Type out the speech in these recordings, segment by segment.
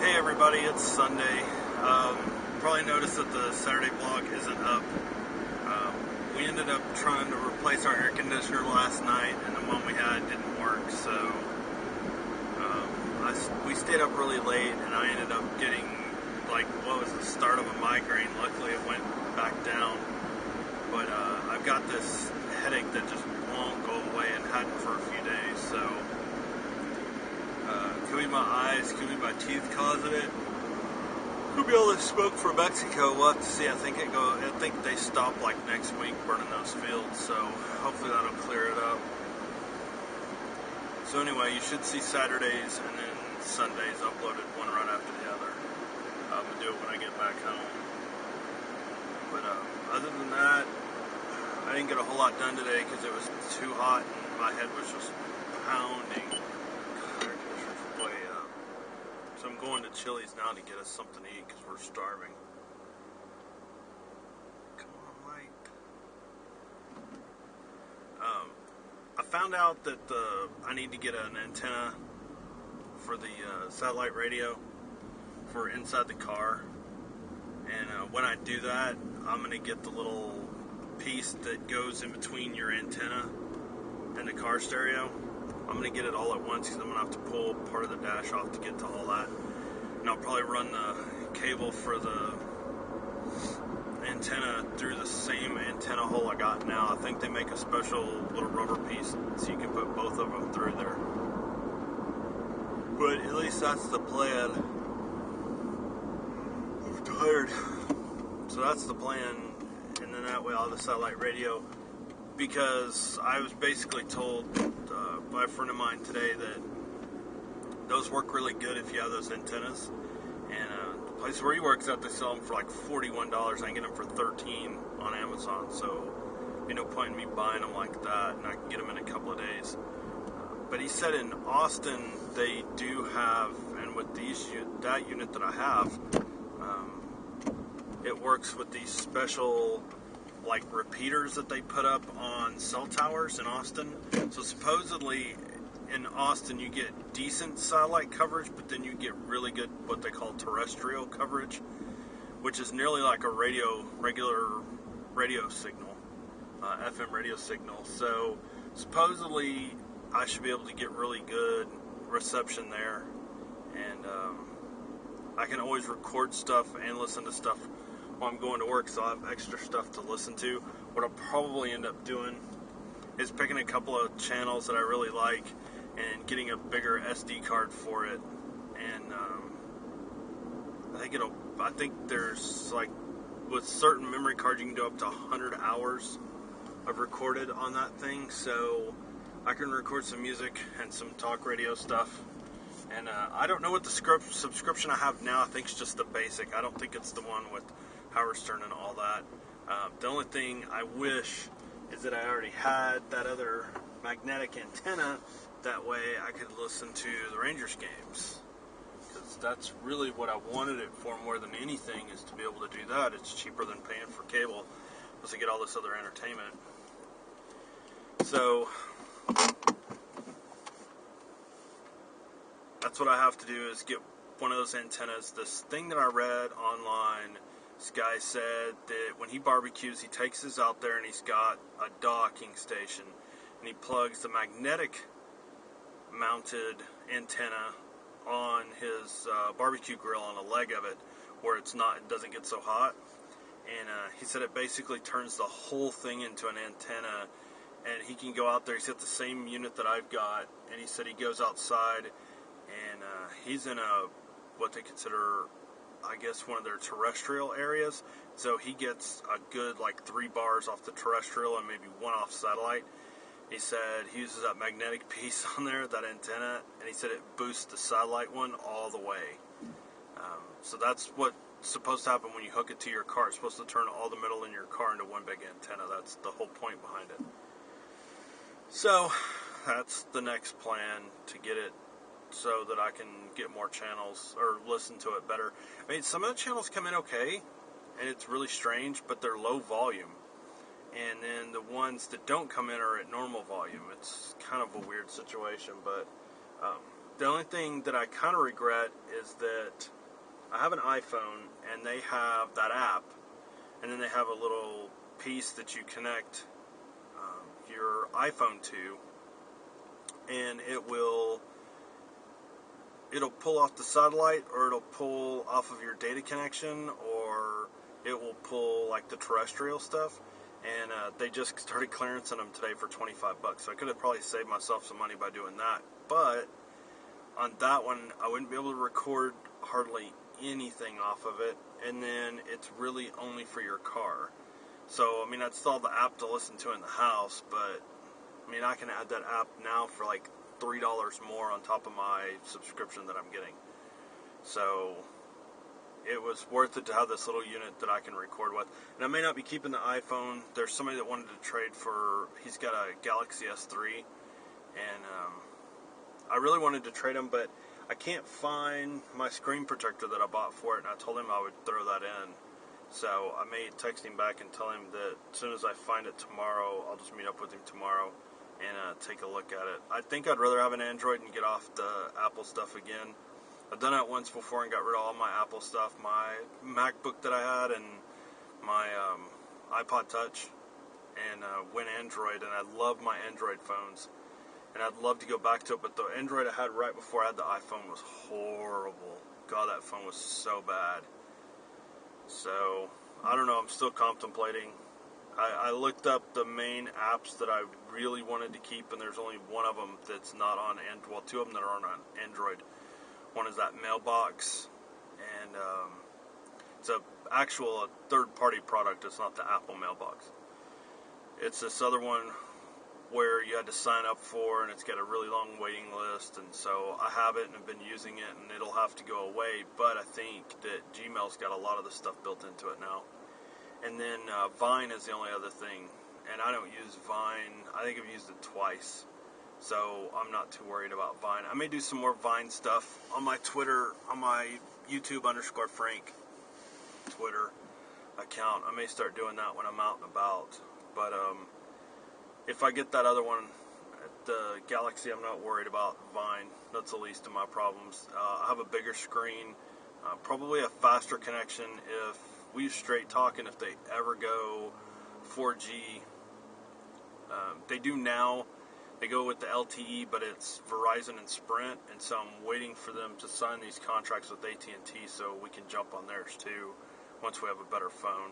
Hey everybody, it's Sunday. Probably noticed that the Saturday vlog isn't up. We ended up trying to replace our air conditioner last night, and the one we had didn't work, so we stayed up really late, and I ended up getting, what was the start of a migraine. Luckily it went back down, but I've got this headache that just won't go away and hadn't for a few days, so could be my eyes, could be my teeth causing it. Could be all this smoke from Mexico. We'll have to see. I think they stop next week burning those fields, so hopefully that'll clear it up. So anyway, you should see Saturdays and then Sundays uploaded one right after the other. I'm gonna do it when I get back home. But other than that, I didn't get a whole lot done today because it was too hot and my head was just pounding. So I'm going to Chili's now to get us something to eat because we're starving. Come on, light. I found out that I need to get an antenna for the satellite radio for inside the car. And when I do that, I'm going to get the little piece that goes in between your antenna and the car stereo. I'm going to get it all at once because I'm going to have to pull part of the dash off to get to all that. And I'll probably run the cable for the antenna through the same antenna hole I got now. I think they make a special little rubber piece so you can put both of them through there. But at least that's the plan. I'm tired. So that's the plan. And then that way I'll have the satellite radio. Because I was basically told by a friend of mine today that those work really good if you have those antennas. And the place where he works at, they sell them for $41. I can get them for $13 on Amazon. So there'd be no point in me buying them like that, and I can get them in a couple of days. But he said in Austin they do have, and with that unit that I have, it works with these special repeaters that they put up on cell towers in Austin. So supposedly in Austin you get decent satellite coverage, but then you get really good what they call terrestrial coverage, which is nearly like a regular radio signal, FM radio signal. So supposedly I should be able to get really good reception there, and I can always record stuff and listen to stuff while I'm going to work, so I have extra stuff to listen to. What I'll probably end up doing is picking a couple of channels that I really like and getting a bigger SD card for it. And I think there's with certain memory cards you can do up to 100 hours of recorded on that thing, so I can record some music and some talk radio stuff. And I don't know what the subscription I have now. I think it's just the basic. I don't think it's the one with Howard Stern and all that. The only thing I wish is that I already had that other magnetic antenna. That way I could listen to the Rangers games. Because that's really what I wanted it for more than anything, is to be able to do that. It's cheaper than paying for cable, plus I get all this other entertainment. So that's what I have to do, is get one of those antennas. This thing that I read online, this guy said that when he barbecues, he takes his out there and he's got a docking station, and he plugs the magnetic mounted antenna on his barbecue grill on a leg of it, where it doesn't get so hot. And he said it basically turns the whole thing into an antenna, and he can go out there. He's got the same unit that I've got, and he said he goes outside, and he's in what they consider, I guess, one of their terrestrial areas. So he gets a good 3 bars off the terrestrial and maybe 1 off satellite. He said he uses that magnetic piece on there, that antenna, and he said it boosts the satellite one all the way. So that's what's supposed to happen when you hook it to your car. It's supposed to turn all the metal in your car into one big antenna. That's the whole point behind it. So that's the next plan, to get it so that I can get more channels or listen to it better. I mean, some of the channels come in okay, and it's really strange, but they're low volume. And then the ones that don't come in are at normal volume. It's kind of a weird situation, but The only thing that I kind of regret is that I have an iPhone and they have that app, and then they have a little piece that you connect your iPhone to, and it'll pull off the satellite, or it'll pull off of your data connection, or it will pull like the terrestrial stuff. And they just started clearancing them today for $25, so I could have probably saved myself some money by doing that. But on that one, I wouldn't be able to record hardly anything off of it, and then it's really only for your car. So, I mean, I'd still have the app to listen to in the house, but, I mean, I can add that app now for like $3 more on top of my subscription that I'm getting. So, it was worth it to have this little unit that I can record with. And I may not be keeping the iPhone. There's somebody that wanted to trade he's got a Galaxy S3, and I really wanted to trade him, but I can't find my screen protector that I bought for it, and I told him I would throw that in. So I may text him back and tell him that as soon as I find it tomorrow, I'll just meet up with him tomorrow and take a look at it. I think I'd rather have an Android and get off the Apple stuff again. I've done it once before and got rid of all my Apple stuff, my MacBook that I had and my iPod Touch, and went Android, and I love my Android phones. And I'd love to go back to it, but the Android I had right before I had the iPhone was horrible. God, that phone was so bad. So, I don't know, I'm still contemplating. I looked up the main apps that I really wanted to keep, and there's only one of them that's not on Android. Well, two of them that are on Android. One is that Mailbox, and it's a third-party product. It's not the Apple Mailbox. It's this other one where you had to sign up for, and it's got a really long waiting list, and so I have it and have been using it, and it'll have to go away, but I think that Gmail's got a lot of the stuff built into it now. And then Vine is the only other thing, and I don't use Vine. I think I've used it twice, so I'm not too worried about Vine. I may do some more Vine stuff on my Twitter, on my YouTube_Frank Twitter account. I may start doing that when I'm out and about, but if I get that other one, the Galaxy, I'm not worried about Vine. That's the least of my problems. I have a bigger screen, probably a faster connection if we use Straight Talk, and if they ever go 4G. They do now. They go with the LTE, but it's Verizon and Sprint, and so I'm waiting for them to sign these contracts with AT&T so we can jump on theirs too once we have a better phone.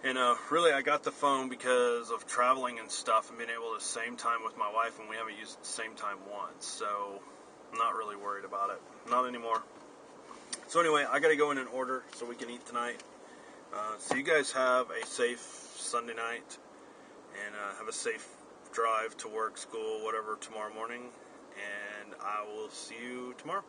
And really, I got the phone because of traveling and stuff and being able to same time with my wife, and we haven't used it the same time once. So I'm not really worried about it. Not anymore. So anyway, I got to go in and order so we can eat tonight. So you guys have a safe Sunday night, and have a safe drive to work, school, whatever, tomorrow morning. And I will see you tomorrow.